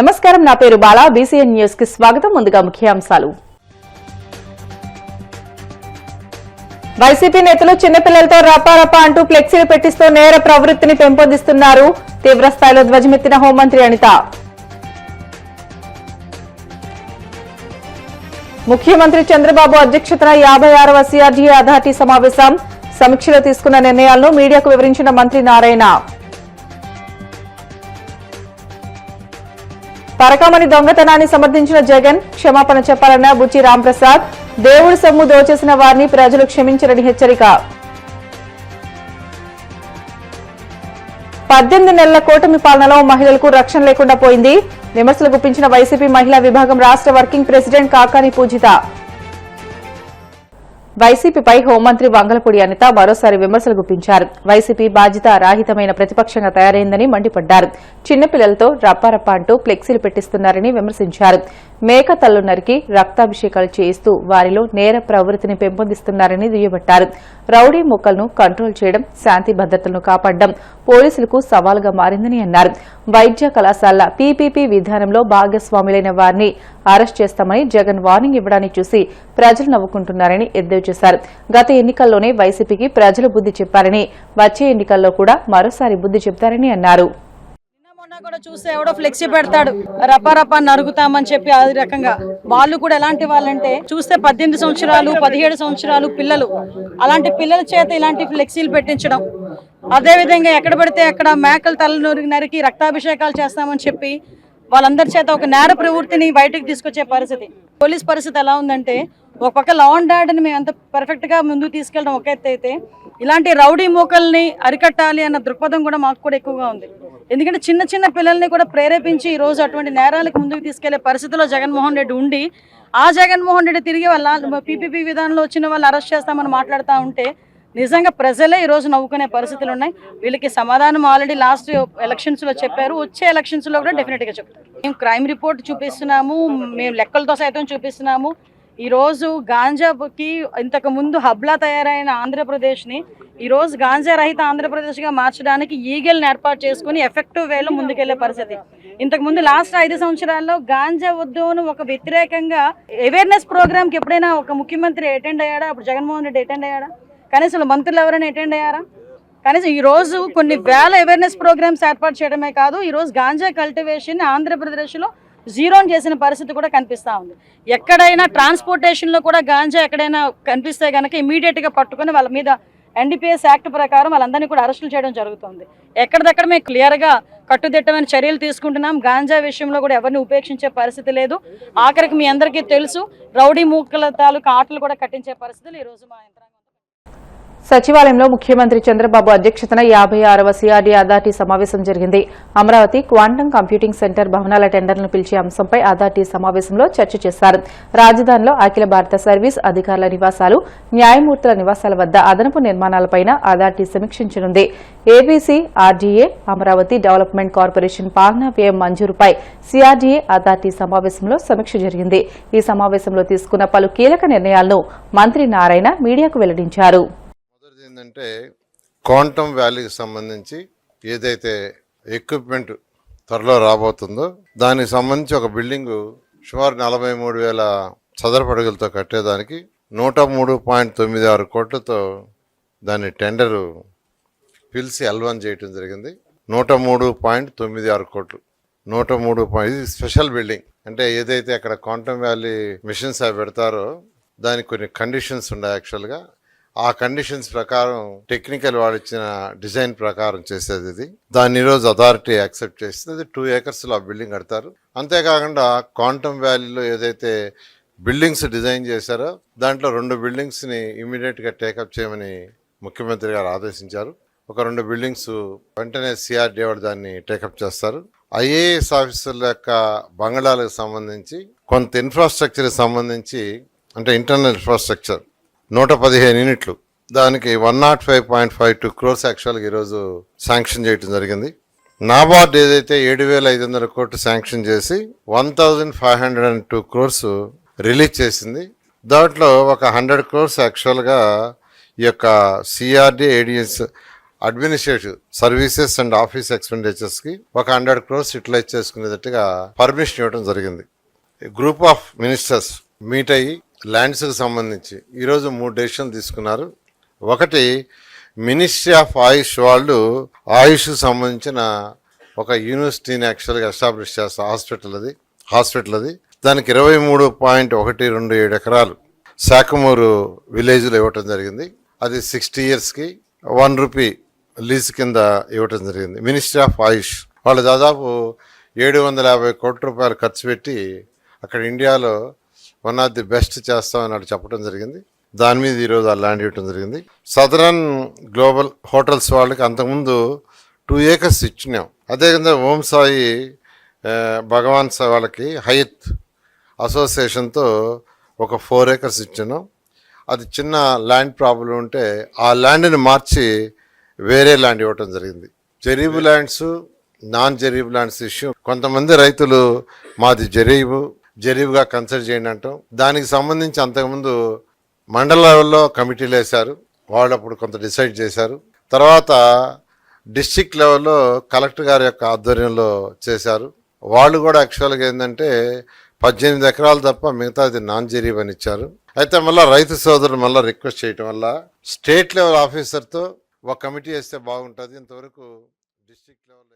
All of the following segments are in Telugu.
నమస్కారం, నా పేరు బాలా. బీసీఎన్ న్యూస్ కి స్వాగతం. ముందుగా ముఖ్యాంశాలు. వైసీపీ నేతలు చిన్నపిల్లలతో రపారపా అంటూ ఫ్లెక్సీలు పెట్టిస్తూ నేర ప్రవృత్తిని పెంపొందిస్తున్నారు. తీవ్రస్థాయిలో ధ్వజమెత్తిన హోంమంత్రి అనిత. ముఖ్యమంత్రి చంద్రబాబు అధ్యక్షతన 56వ సీఆర్డీఏ అథారిటీ సమావేశం. సమీక్షలో తీసుకున్న నిర్ణయాలను మీడియాకు వివరించిన మంత్రి నారాయణ. పరకామణి దొంగతనాన్ని సమర్థించిన జగన్, క్షమాపణ చెప్పాలన్న బుచ్చి రాంప్రసాద్. దేవుడి సొమ్ము దోచేసిన వారిని ప్రజలు క్షమించరని హెచ్చరిక. 18 నెలల కూటమి పాలనలో మహిళలకు రక్షణ లేకుండా పోయింది. విమర్శలు గుప్పించిన వైసీపీ మహిళా విభాగం రాష్ట్ర వర్కింగ్ ప్రెసిడెంట్ కాకాని పూజిత. వైసీపీపై హోంమంత్రి వంగలపూడి అనిత మరోసారి విమర్శలు గుప్పించారు. వైసీపీ బాధ్యత రాహితమైన ప్రతిపక్షంగా తయారైందని మండిపడ్డారు. చిన్నపిల్లలతో రప్పారప్ప అంటూ ఫ్లెక్సీలు పెట్టిస్తున్నారని విమర్శించారు. మేక తల్లు నరికి రక్తాభిషేకాలు చేయిస్తూ వారిలో నేర ప్రవృత్తిని పెంపొందిస్తున్నారని దుయ్యబట్టారు. రౌడీ మొక్కలను కంట్రోల్ చేయడం, శాంతి భద్రతలను కాపాడడం పోలీసులకు సవాలుగా మారిందని అన్నారు. వైద్య కళాశాల పీపీపీ విధానంలో భాగస్వాములైన వారిని అరెస్ట్ చేస్తామని జగన్ వార్నింగ్ ఇవ్వడాన్ని చూసి ప్రజలు నవ్వుకుంటున్నారని ఎద్దేవా చేశారు. గత ఎన్నికల్లోనే వైసీపీకి ప్రజలు బుద్ది చెప్పారని, వచ్చే ఎన్నికల్లో కూడా మరోసారి బుద్ది చెప్తారని అన్నారు. కూడా చూస్తే ఎవడో ఫ్లెక్సీ పెడతాడు, రపారపా నరుగుతామని చెప్పి. అది రకంగా వాళ్ళు కూడా ఎలాంటి వాళ్ళంటే చూస్తే 18 సంవత్సరాలు 17 సంవత్సరాలు పిల్లలు, అలాంటి పిల్లల చేత ఇలాంటి ఫ్లెక్సీలు పెట్టించడం. అదేవిధంగా ఎక్కడ పడితే అక్కడ మేకల తల నరికి రక్తాభిషేకాలు చేస్తామని చెప్పి వాళ్ళందరి చేత ఒక నేర ప్రవృత్తిని బయటకు తీసుకొచ్చే పరిస్థితి. పోలీస్ పరిస్థితి ఎలా ఉందంటే, ఒక పక్క లా అండ్ ఆర్డర్ని మేము అంత పర్ఫెక్ట్ గా ముందుకు తీసుకెళ్ళడం ఒక ఎత్తు అయితే, ఇలాంటి రౌడీ మూకల్ని అరికట్టాలి అన్న దృక్పథం కూడా మాకు కూడా ఎక్కువగా ఉంది. ఎందుకంటే చిన్న చిన్న పిల్లల్ని కూడా ప్రేరేపించి ఈ రోజు అటువంటి నేరాలకు ముందుకు తీసుకెళ్లే పరిస్థితిలో జగన్మోహన్ రెడ్డి ఉండి, ఆ జగన్మోహన్ రెడ్డి తిరిగి వాళ్ళ పీపీపీ విధానంలో వచ్చిన వాళ్ళు అరెస్ట్ చేస్తామని మాట్లాడుతూ ఉంటే నిజంగా ప్రజలే ఈ రోజు నవ్వుకునే పరిస్థితులు ఉన్నాయి. వీళ్ళకి సమాధానం ఆల్రెడీ లాస్ట్ ఎలక్షన్స్ లో చెప్పారు, వచ్చే ఎలక్షన్స్ లో కూడా డెఫినెట్ గా చెప్తారు. మేము క్రైమ్ రిపోర్ట్ చూపిస్తున్నాము, మేము లెక్కలతో సైతం చూపిస్తున్నాము. ఈ రోజు గాంజాకి ఇంతకు ముందు హబ్లా తయారైన ఆంధ్రప్రదేశ్ని ఈ రోజు గాంజా రహిత ఆంధ్రప్రదేశ్గా మార్చడానికి ఈగల్ని ఏర్పాటు చేసుకుని ఎఫెక్టివ్ వేలో ముందుకెళ్లే పరిస్థితి. ఇంతకు ముందు లాస్ట్ 5 సంవత్సరాల్లో గాంజా వద్దు అని ఒక వ్యతిరేకంగా అవేర్నెస్ ప్రోగ్రామ్కి ఎప్పుడైనా ఒక ముఖ్యమంత్రి అటెండ్ అయ్యాడా? అప్పుడు జగన్మోహన్ రెడ్డి అటెండ్ అయ్యాడా? కనీసం మంత్రులు ఎవరైనా అటెండ్ అయ్యారా? కనీసం ఈ రోజు కొన్ని వేల అవేర్నెస్ ప్రోగ్రామ్స్ ఏర్పాటు చేయడమే కాదు, ఈ రోజు గాంజా కల్టివేషన్ ఆంధ్రప్రదేశ్లో జీరోని చేసిన పరిస్థితి కూడా కనిపిస్తూ ఉంది. ఎక్కడైనా ట్రాన్స్పోర్టేషన్లో కూడా గాంజా ఎక్కడైనా కనిపిస్తే కనుక ఇమీడియట్గా పట్టుకుని వాళ్ళ మీద NDPS యాక్ట్ ప్రకారం వాళ్ళందరినీ కూడా అరెస్టులు చేయడం జరుగుతుంది. ఎక్కడిదక్కడ మేము క్లియర్గా కట్టుదిట్టమైన చర్యలు తీసుకుంటున్నాం. గాంజా విషయంలో కూడా ఎవరిని ఉపేక్షించే పరిస్థితి లేదు. ఆఖరికి మీ అందరికీ తెలుసు, రౌడీ మూకల తాలూకు ఆటలు కూడా కట్టించే పరిస్థితులు ఈరోజు మా యంత్రాంగం. సచివాలయంలో ముఖ్యమంత్రి చంద్రబాబు అధ్యక్షతన 56వ సీఆర్డీఏ అథారిటీ సమావేశం జరిగింది. అమరావతి క్వాంటమ్ కంప్యూటింగ్ సెంటర్ భవనాల టెండర్లను పిలిచే అంశంపై అథారిటీ సమావేశంలో చర్చ చేశారు. రాజధానిలో అఖిల భారత సర్వీస్ అధికారుల నివాసాలు, న్యాయమూర్తుల నివాసాల వద్ద అదనపు నిర్మాణాలపై అథారిటీ సమీక్షించనుంది. ABC, RDA, Amaravati development corporation పాలనా వ్యయం మంజూరుపై సీఆర్డీఏ అథారిటీ సమావేశంలో సమీక్ష జరిగింది. ఈ సమావేశంలో తీసుకున్న పలు కీలక నిర్ణయాలను మంత్రి నారాయణ మీడియాకు వెల్లడించారు. ఏంటంటే క్వాంటమ్ వ్యాలీకి సంబంధించి ఏదైతే ఎక్విప్మెంట్ త్వరలో రాబోతుందో దానికి సంబంధించి ఒక బిల్డింగు సుమారు 43,000 చదరపు అడుగులతో కట్టేదానికి 103.96 కోట్లతో దాన్ని టెండరు పిలిచి L1 చేయటం జరిగింది. 103.96 కోట్లు. 103 ఇది స్పెషల్ బిల్డింగ్. అంటే ఏదైతే అక్కడ క్వాంటమ్ వ్యాలీ మిషన్స్ అవి పెడతారో దానికి కొన్ని కండిషన్స్ ఉన్నాయి. యాక్చువల్గా ఆ కండిషన్స్ ప్రకారం టెక్నికల్ వాళ్ళు ఇచ్చిన డిజైన్ ప్రకారం చేసేది ఇది. దాన్ని ఈరోజు అథారిటీ యాక్సెప్ట్ చేస్తుంది. 2 ఏకర్స్లో ఆ బిల్డింగ్ కడతారు. అంతేకాకుండా క్వాంటమ్ వ్యాలీలో ఏదైతే బిల్డింగ్స్ డిజైన్ చేశారో దాంట్లో 2 బిల్డింగ్స్ని ఇమీడియట్గా టేకప్ చేయమని ముఖ్యమంత్రి గారు ఆదేశించారు. ఒక 2 బిల్డింగ్స్ వెంటనే సిఆర్డీఏ వాడు దాన్ని టేకప్ చేస్తారు. ఐఏఎస్ ఆఫీసర్ల యొక్క బంగళాలకు సంబంధించి కొంత ఇన్ఫ్రాస్ట్రక్చర్కి సంబంధించి, అంటే ఇంటర్నల్ ఇన్ఫ్రాస్ట్రక్చర్ 115 యూనిట్లు, దానికి 105.52 crores యాక్చువల్గా ఈరోజు శాంక్షన్ చేయడం జరిగింది. నాబార్డ్ ఏదైతే 7,500 కోట్లు శాంక్షన్ చేసి 1,502 crores రిలీజ్ చేసింది. దాంట్లో ఒక 100 crores యాక్చువల్గా ఈ యొక్క CRD ADS administrative services and office ఎక్స్పెండిచర్స్కి ఒక 100 crores యూటిలైజ్ చేసుకునేటట్టుగా పర్మిషన్ ఇవ్వడం జరిగింది. గ్రూప్ ఆఫ్ మినిస్టర్స్ మీట్ అయ్యి ల్యాండ్స్కి సంబంధించి ఈరోజు 3 డెసిషన్లు తీసుకున్నారు. ఒకటి, మినిస్ట్రీ ఆఫ్ ఆయుష్ వాళ్ళు ఆయుష్కి సంబంధించిన ఒక యూనివర్సిటీని యాక్చువల్గా ఎస్టాబ్లిష్ చేస్తారు. హాస్పిటల్ అది దానికి 23.127 ఎకరాలు శాఖమూరు విలేజ్లో ఇవ్వటం జరిగింది. అది 60 yearsకి 1 రూపీ లీజ్ కింద ఇవ్వటం జరిగింది. మినిస్ట్రీ ఆఫ్ ఆయుష్ వాళ్ళు దాదాపు 750 కోట్ల రూపాయలు ఖర్చు పెట్టి అక్కడ ఇండియాలో వన్ ఆఫ్ ది బెస్ట్ చేస్తామని అటు చెప్పడం జరిగింది. దాని మీద ఈరోజు ఆ ల్యాండ్ ఇవ్వటం జరిగింది. సదరన్ గ్లోబల్ హోటల్స్ వాళ్ళకి అంతకుముందు 2 acres ఇచ్చినాం. అదేవిధంగా ఓం సాయి భగవాన్ వాళ్ళకి హయత్ అసోసియేషన్తో ఒక 4 acres ఇచ్చినాం. అది చిన్న ల్యాండ్ ప్రాబ్లం ఉంటే ఆ ల్యాండ్ని మార్చి వేరే ల్యాండ్ ఇవ్వటం జరిగింది. జరీబు ల్యాండ్స్, నాన్ జరీబు ల్యాండ్స్ ఇష్యూ కొంతమంది రైతులు మాది జరీబుగా కన్సిడర్ చేయండి అంటాం. దానికి సంబంధించి అంతకుముందు మండల లెవెల్లో కమిటీలు వేశారు. వాళ్ళు అప్పుడు కొంత డిసైడ్ చేశారు. తర్వాత డిస్ట్రిక్ట్ లెవెల్లో కలెక్టర్ గారి యొక్క ఆధ్వర్యంలో చేశారు. వాళ్ళు కూడా యాక్చువల్గా ఏంటంటే 18 ఎకరాలు తప్ప మిగతాది నాన్ జరీబ్ అని ఇచ్చారు. అయితే మళ్ళీ రైతు సోదరులు మళ్ళీ రిక్వెస్ట్ చేయటం వల్ల స్టేట్ లెవెల్ ఆఫీసర్తో ఒక కమిటీ వేస్తే బాగుంటుంది. ఇంతవరకు డిస్ట్రిక్ట్ లెవెల్లో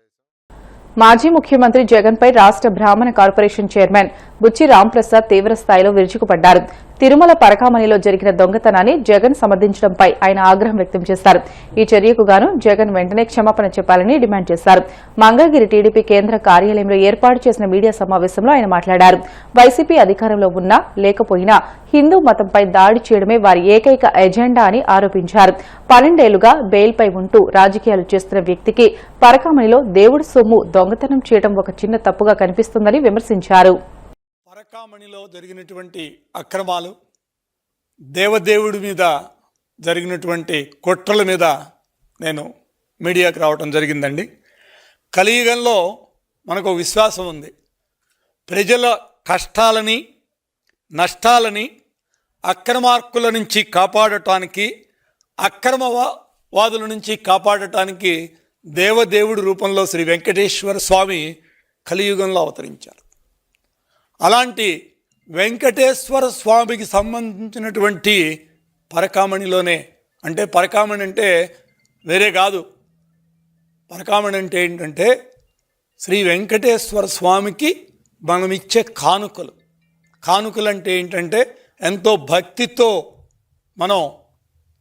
మాజీ ముఖ్యమంత్రి జగన్ పై రాష్ట బ్రాహ్మణ కార్పొరేషన్ చైర్మన్ బుచ్చి రాంప్రసాద్ తీవ్ర స్థాయిలో విరుచుకుపడ్డారు. తిరుమల పరకామణిలో జరిగిన దొంగతనాన్ని జగన్ సమర్థించడంపై ఆయన ఆగ్రహం వ్యక్తం చేశారు. ఈ చర్యకు గాను జగన్ వెంటనే క్షమాపణ చెప్పాలని డిమాండ్ చేశారు. మంగళగిరి టీడీపీ కేంద్ర కార్యాలయంలో ఏర్పాటు చేసిన మీడియా సమావేశంలో ఆయన మాట్లాడారు. వైసీపీ అధికారంలో ఉన్నా లేకపోయినా హిందూ మతంపై దాడి చేయడమే వారి ఏకైక ఎజెండా అని ఆరోపించారు. 12 ఏళ్లుగా బెయిల్పై ఉంటూ రాజకీయాలు చేస్తున్న వ్యక్తికి పరకామణిలో దేవుడి సొమ్ము దొంగతనం చేయడం ఒక చిన్న తప్పుగా కనిపిస్తుందని విమర్శించారు. పరకామణిలో జరిగినటువంటి అక్రమాలు, దేవదేవుడి మీద జరిగినటువంటి కుట్రల మీద నేను మీడియాకు రావటం జరిగిందండి. కలియుగంలో మనకు విశ్వాసం ఉంది. ప్రజల కష్టాలని, నష్టాలని అక్రమార్కుల నుంచి కాపాడటానికి, అక్రమవాదుల నుంచి కాపాడటానికి దేవదేవుడి రూపంలో శ్రీ వెంకటేశ్వర స్వామి కలియుగంలో అవతరించారు. అలాంటి వెంకటేశ్వర స్వామికి సంబంధించినటువంటి పరకామణిలోనే, అంటే పరకామణి అంటే వేరే కాదు, పరకామణి అంటే ఏంటంటే శ్రీ వెంకటేశ్వర స్వామికి మనం ఇచ్చే కానుకలు. కానుకలు అంటే ఏంటంటే ఎంతో భక్తితో మనం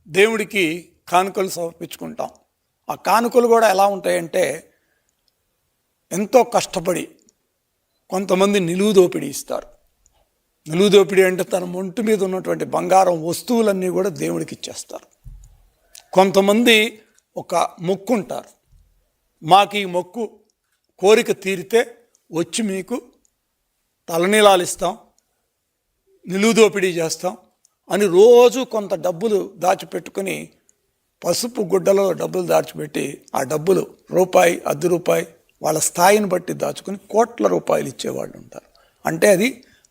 దేవుడికి కానుకలు సమర్పించుకుంటాం. ఆ కానుకలు కూడా ఎలా ఉంటాయంటే ఎంతో కష్టపడి కొంతమంది నిలువు దోపిడీ ఇస్తారు. నిలువు దోపిడీ అంటే తన ఒంటి మీద ఉన్నటువంటి బంగారం వస్తువులన్నీ కూడా దేవుడికి ఇచ్చేస్తారు. కొంతమంది ఒక మొక్కు ఉంటారు, మాకు ఈ మొక్కు కోరిక తీరితే వచ్చి మీకు తలనీలాలు ఇస్తాం, నిలువు దోపిడీ చేస్తాం అని రోజు కొంత డబ్బులు దాచిపెట్టుకుని పసుపు గుడ్డలో డబ్బులు దాచిపెట్టి ఆ డబ్బులు రూపాయి, ₹10 వాళ్ళ స్థాయిని బట్టి దాచుకుని కోట్ల రూపాయలు ఇచ్చేవాళ్ళు ఉంటారు. అంటే అది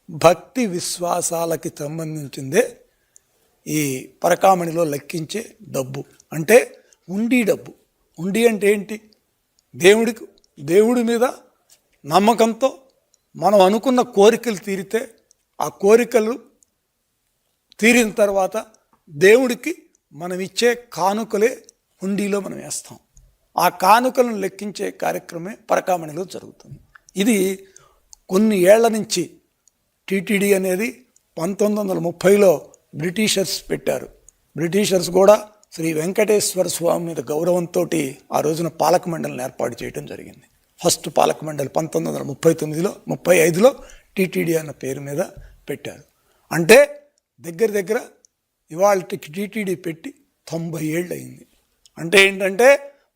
భక్తి విశ్వాసాలకి సంబంధించిందే ఈ పరకామణిలో లెక్కించే డబ్బు. అంటే ఉండి డబ్బు. ఉండి అంటే ఏంటి? దేవుడి మీద నమ్మకంతో మనం అనుకున్న కోరికలు తీరితే ఆ కోరికలు తీరిన తర్వాత దేవుడికి మనం ఇచ్చే కానుకలే హుండీలో మనం వేస్తాం. ఆ కానుకలను లెక్కించే కార్యక్రమమే పరకామణిలో జరుగుతుంది. ఇది కొన్ని ఏళ్ల నుంచి టీటీడీ అనేది 1930లో బ్రిటిషర్స్ పెట్టారు. బ్రిటిషర్స్ కూడా శ్రీ వెంకటేశ్వర స్వామి మీద గౌరవంతో ఆ రోజున పాలక మండలిని ఏర్పాటు చేయడం జరిగింది. ఫస్ట్ పాలక మండలి 1935లో టీటీడీ అన్న పేరు మీద పెట్టారు. అంటే దగ్గర ఇవాళకి టీటీడీ పెట్టి 90 ఏళ్ళు అయింది. అంటే ఏంటంటే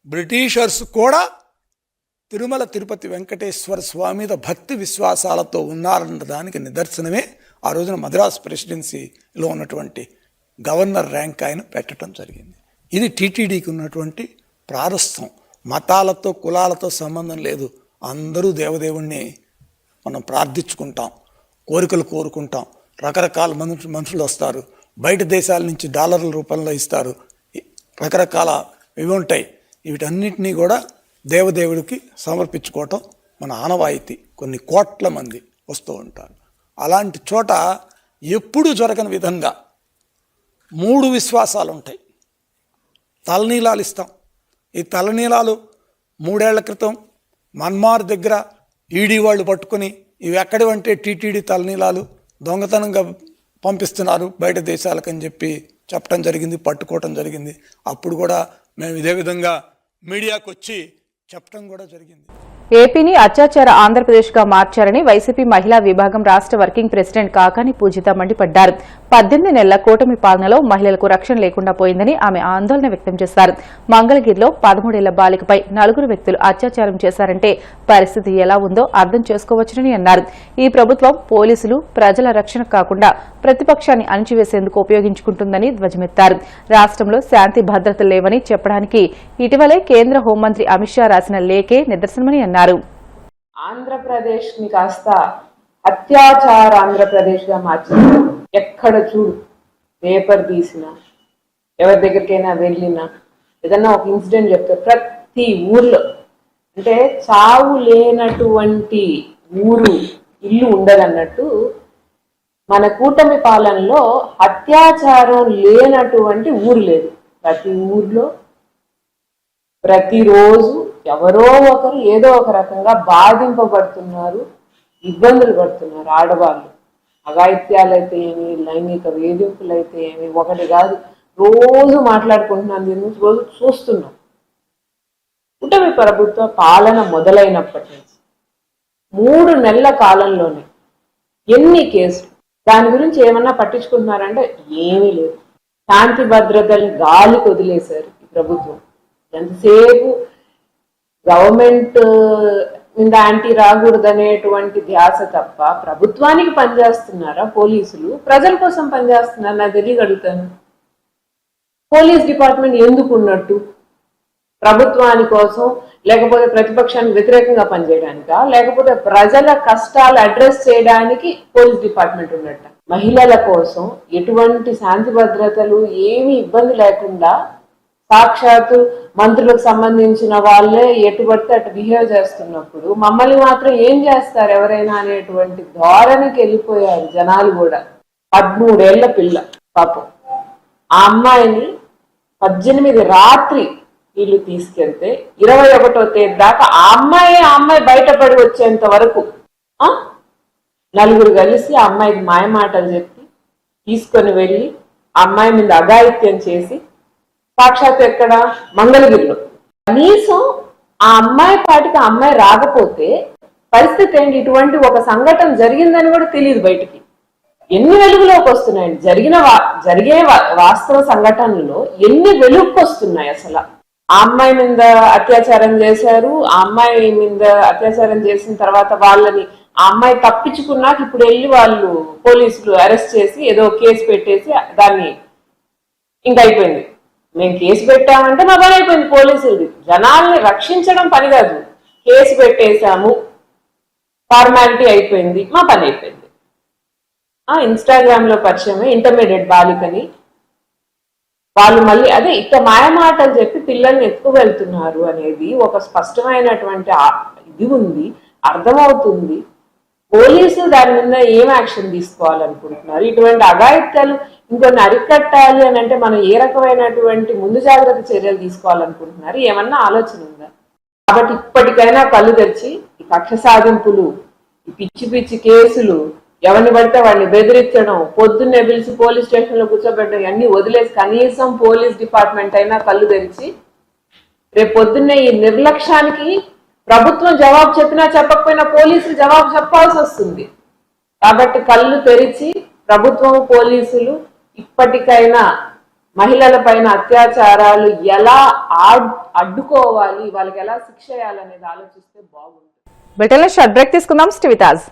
బ్రిటిషర్స్ కూడా తిరుమల తిరుపతి వెంకటేశ్వర స్వామి మీద భక్తి విశ్వాసాలతో ఉన్నారన్న దానికి నిదర్శనమే ఆ రోజున మద్రాస్ ప్రెసిడెన్సీలో ఉన్నటువంటి గవర్నర్ ర్యాంక్ ఆయన పెట్టడం జరిగింది. ఇది టీటీడీకి ఉన్నటువంటి ప్రారస్థం. మతాలతో కులాలతో సంబంధం లేదు. అందరూ దేవదేవుణ్ణి మనం ప్రార్థించుకుంటాం, కోరికలు కోరుకుంటాం. రకరకాల మనుషులు వస్తారు, బయట దేశాల నుంచి డాలర్ల రూపంలో ఇస్తారు, రకరకాల ఇవి ఉంటాయి. వీటన్నిటినీ కూడా దేవదేవుడికి సమర్పించుకోవటం మన ఆనవాయితీ. కొన్ని కోట్ల మంది వస్తూ ఉంటారు. అలాంటి చోట ఎప్పుడూ జరగని విధంగా 3 విశ్వాసాలు ఉంటాయి. తలనీలాలు ఇస్తాం. ఈ తలనీలాలు 3 ఏళ్ల క్రితం మన్మార్ దగ్గర ఈడీ వాళ్ళు పట్టుకొని ఇవి ఎక్కడివంటే టీటీడీ తలనీలాలు దొంగతనంగా పంపిస్తున్నారు బయట దేశాలకని చెప్పడం జరిగింది, పట్టుకోవటం జరిగింది. అప్పుడు కూడా మేము ఇదే విధంగా మీడియాకు వచ్చి చెప్పడం కూడా జరిగింది. ఏపీని అత్యాచార ఆంధ్రప్రదేశ్గా మార్చారని వైసీపీ మహిళా విభాగం రాష్ట్ర వర్కింగ్ ప్రెసిడెంట్ కాకాని పూజిత మండిపడ్డారు. 18 నెలల కూటమి పాలనలో మహిళలకు రక్షణ లేకుండా పోయిందని ఆమె ఆందోళన వ్యక్తం చేశారు. మంగళగిరిలో 13 ఏళ్ల బాలికపై 4 వ్యక్తులు అత్యాచారం చేశారంటే పరిస్థితి ఎలా ఉందో అర్థం చేసుకోవచ్చునని అన్నారు. ఈ ప్రభుత్వం పోలీసులు ప్రజల రక్షణ కాకుండా ప్రతిపక్షాన్ని అణిచివేసేందుకు ఉపయోగించుకుంటుందని ధ్వజమెత్తారు. రాష్ట్రంలో శాంతి భద్రతలు లేవని చెప్పడానికి ఇటీవలే కేంద్ర హోంమంత్రి అమిత్ షా రాసిన లేఖే నిదర్శనమని అన్నారు. ఆంధ్రప్రదేశ్ ని కాస్త అత్యాచార ఆంధ్రప్రదేశ్ గా మార్చింది. ఎక్కడ చూడు పేపర్ తీసినా, ఎవరి దగ్గరికైనా వెళ్ళినా, ఏదన్నా ఒక ఇన్సిడెంట్ చెప్తే ప్రతి ఊర్లో అంటే చావు లేనటువంటి ఊరు ఇల్లు ఉండదన్నట్టు మన కూటమి పాలనలో అత్యాచారం లేనటువంటి ఊరు లేదు. ప్రతి ఊర్లో ప్రతిరోజు ఎవరో ఒకరు ఏదో ఒక రకంగా బాధింపబడుతున్నారు, ఇబ్బందులు పడుతున్నారు. ఆడవాళ్ళు అఘాయిత్యాలైతే ఏమి, లైంగిక వేధింపులైతే ఏమి, ఒకటి కాదు, రోజు మాట్లాడుకుంటున్నాం, దీని నుంచి రోజు చూస్తున్నాం. కూటమి ప్రభుత్వ పాలన మొదలైనప్పటి నుంచి 3 నెలల కాలంలోనే ఎన్ని కేసులు, దాని గురించి ఏమన్నా పట్టించుకుంటున్నారంటే ఏమీ లేదు. శాంతి భద్రతల్ని గాలికి వదిలేశారు ఈ ప్రభుత్వం. ఎంతసేపు గవర్నమెంట్ మీద యాంటీ రాకూడదనేటువంటి ధ్యాస తప్ప ప్రభుత్వానికి పనిచేస్తున్నారా పోలీసులు, ప్రజల కోసం పనిచేస్తున్నారా? నాకు తెలియగలుగుతాను. పోలీస్ డిపార్ట్మెంట్ ఎందుకు ఉన్నట్టు? ప్రభుత్వాని కోసం, లేకపోతే ప్రతిపక్షానికి వ్యతిరేకంగా పనిచేయడానికా, లేకపోతే ప్రజల కష్టాలు అడ్రస్ చేయడానికి పోలీస్ డిపార్ట్మెంట్ ఉన్నట్ట? మహిళల కోసం ఎటువంటి శాంతి భద్రతలు ఏమీ ఇబ్బంది లేకుండా సాక్షాత్తు మంత్రులకు సంబంధించిన వాళ్ళే ఎటు పడితే అటు బిహేవ్ చేస్తున్నప్పుడు మమ్మల్ని మాత్రం ఏం చేస్తారు ఎవరైనా అనేటువంటి ధోరణికి వెళ్ళిపోయారు జనాలు కూడా. 13 ఏళ్ల పిల్ల పాపం, ఆ అమ్మాయిని 18 రాత్రి వీళ్ళు తీసుకెళ్తే 21వ తేదీ దాకా ఆ అమ్మాయి బయటపడి వచ్చేంత వరకు 4 కలిసి ఆ అమ్మాయికి మాయమాటలు చెప్పి తీసుకొని వెళ్ళి ఆ అమ్మాయి మీద అఘాయిత్యం చేసి సాక్షాత్ ఎక్కడ మంగళగిరిలో. కనీసం ఆ అమ్మాయి పాటికి ఆ అమ్మాయి రాకపోతే పరిస్థితి ఏంటి? ఇటువంటి ఒక సంఘటన జరిగిందని కూడా తెలియదు బయటికి. ఎన్ని వెలుగులోకి వస్తున్నాయండి జరిగే వాస్తవ సంఘటనలో ఎన్ని వెలుగుకి వస్తున్నాయి అసలు. ఆ అమ్మాయి మీద అత్యాచారం చేశారు, ఆ అమ్మాయి మీద అత్యాచారం చేసిన తర్వాత వాళ్ళని ఆ అమ్మాయి తప్పించుకున్నాక ఇప్పుడు వెళ్ళి వాళ్ళు పోలీసులు అరెస్ట్ చేసి ఏదో కేసు పెట్టేసి దాన్ని ఇంకా అయిపోయింది. మేము కేసు పెట్టామంటే మా పని అయిపోయింది. పోలీసులది జనాల్ని రక్షించడం పని కాదు, కేసు పెట్టేశాము, ఫార్మాలిటీ అయిపోయింది, మా పని అయిపోయింది. ఇన్స్టాగ్రామ్ లో పరిచయమే ఇంటర్మీడియట్ బాలికని వాళ్ళు మళ్ళీ అదే ఇక మాయమాటలు చెప్పి పిల్లల్ని వెళ్తున్నారు అనేది ఒక స్పష్టమైనటువంటి ఇది ఉంది, అర్థమవుతుంది. పోలీసులు దాని మీద ఏం యాక్షన్ తీసుకోవాలనుకుంటున్నారు? ఇటువంటి అఘాయిత్యాలు ఇంకొన్ని అరికట్టాలి అని అంటే మనం ఏ రకమైనటువంటి ముందు జాగ్రత్త చర్యలు తీసుకోవాలనుకుంటున్నారు? ఏమన్నా ఆలోచన ఉందా? కాబట్టి ఇప్పటికైనా కళ్ళు తెరిచి ఈ కక్ష సాధింపులు, ఈ పిచ్చి పిచ్చి కేసులు, ఎవరిని పడితే వాడిని బెదిరించడం, పొద్దున్నే పిలిచి పోలీస్ స్టేషన్ లో కూర్చోబెట్టడం అన్ని వదిలేసి కనీసం పోలీస్ డిపార్ట్మెంట్ అయినా కళ్ళు తెరిచి రేపు పొద్దున్నే ఈ నిర్లక్ష్యానికి ప్రభుత్వం జవాబు చెప్పినా చెప్పకపోయినా పోలీసులు జవాబు చెప్పాల్సి వస్తుంది. కాబట్టి కళ్ళు తెరిచి ప్రభుత్వం, పోలీసులు ఇప్పటికైనా మహిళల పైన అత్యాచారాలు ఎలా అడ్డుకోవాలి, వాళ్ళకి ఎలా శిక్ష చేయాలనేది ఆలోచిస్తే బాగుంటుంది. బ్రిటన్లో షార్ట్ బ్రేక్ తీసుకుందాం. స్టివితాజ్